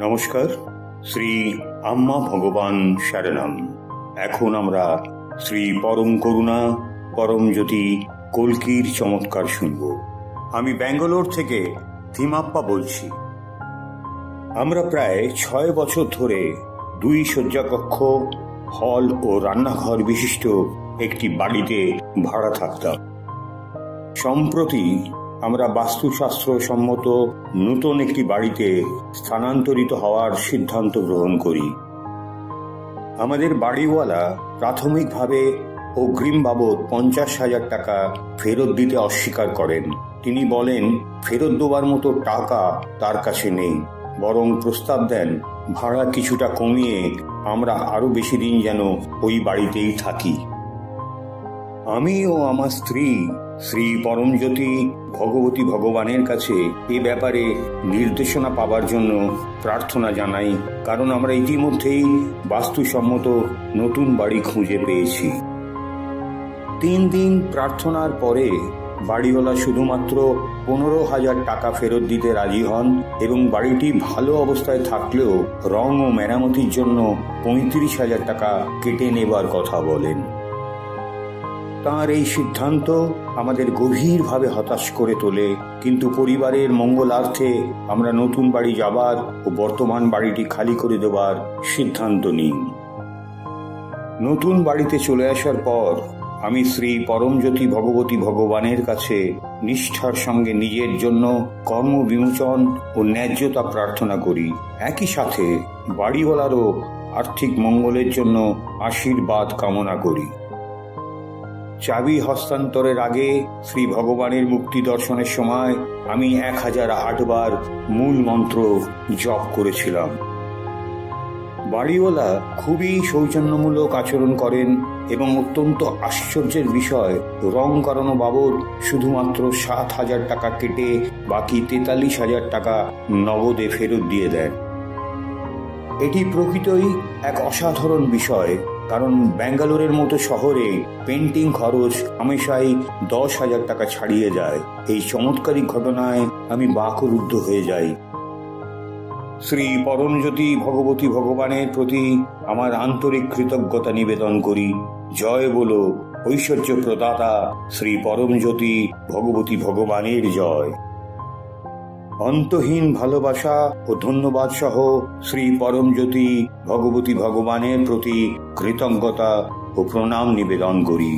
নমস্কার। শ্রী আম্মা ভগবান শরণম। এখন আমরা শ্রী পরম করুণা পরম জ্যোতি কল্কির চমৎকার শুনব। আমি ব্যাঙ্গালোর থেকে থিমাপ্পা বলছি। আমরা প্রায় 6 বছর ধরে 2 শয্যাকক্ষ, হল ও রান্নাঘর বিশিষ্ট একটি বাড়িতে ভাড়া থাকতাম। সম্প্রতি আমরা বাস্তুশাস্ত্র সম্মত নতুন একটি বাড়িতে স্থানান্তরিত হওয়ার সিদ্ধান্ত গ্রহণ করি। আমাদের বাড়িওয়ালা প্রাথমিকভাবে অগ্রিম বাবদ 50,000 টাকা ফেরত দিতে অস্বীকার করেন। তিনি বলেন ফেরত দেওয়ার মতো টাকা তার কাছে নেই, বরং প্রস্তাব দেন ভাড়া কিছুটা কমিয়ে আমরা আরো বেশি দিন যেন ওই বাড়িতেই থাকি। আমি ও আমার স্ত্রী শ্রী পরমজ্যোতি ভগবতী ভগবানের কাছে এ ব্যাপারে নির্দেশনা পাবার জন্য প্রার্থনা জানাই, কারণ আমরা ইতিমধ্যেই বাস্তুসম্মত নতুন বাড়ি খুঁজে পেয়েছি। 3 দিন প্রার্থনার পরে বাড়িওয়ালা শুধুমাত্র 15,000 টাকা ফেরত দিতে রাজি হন এবং বাড়িটি ভালো অবস্থায় থাকলেও রং ও মেরামতির জন্য 35,000 টাকা কেটে নেবার কথা বলেন। তাঁর এই সিদ্ধান্ত আমাদের গভীরভাবে হতাশ করে তোলে, কিন্তু পরিবারের মঙ্গলার্থে আমরা নতুন বাড়ি যাবার ও বর্তমান বাড়িটি খালি করে দেওয়ার সিদ্ধান্ত নিই। নতুন বাড়িতে চলে আসার পর আমি শ্রী পরমজ্যোতি ভগবতী ভগবানের কাছে নিষ্ঠার সঙ্গে নিজের জন্য কর্ম বিমোচন ও ন্যায্যতা প্রার্থনা করি। একই সাথে বাড়িওয়ালারও আর্থিক মঙ্গলের জন্য আশীর্বাদ কামনা করি। চাবি হস্তান্তরের আগে শ্রী ভগবানের মুক্তি দর্শনের সময় আমি 1008 বার মূল মন্ত্র জপ করেছিলাম। বাড়িওয়ালা খুবই সৌজন্যমূলক আচরণ করেন এবং অত্যন্ত আশ্চর্যের বিষয়, রং করানো বাবদ শুধুমাত্র 7,000 টাকা কেটে বাকি 43,000 টাকা নগদে ফেরত দিয়ে দেন। এটি প্রকৃতই এক অসাধারণ বিষয়, কারণ ব্যাঙ্গালোরের মতো শহরে পেন্টিং খরচ হামেশাই 10,000 টাকা ছাড়িয়ে যায়। এই চমৎকারিক ঘটনায় আমি বাকরুদ্ধ হয়ে যাই। শ্রী পরমজ্যোতি ভগবতী ভগবানের প্রতি আমার আন্তরিক কৃতজ্ঞতা নিবেদন করি। জয় বলো ঐশ্বর্য প্রদাতা শ্রী পরমজ্যোতি ভগবতী ভগবানের জয়। অন্তহীন ভালোবাসা ও ধন্যবাদ সহ শ্রী পরমজ্যোতি ভগবতী ভগবানের প্রতি কৃতজ্ঞতা ও প্রণাম নিবেদন করি।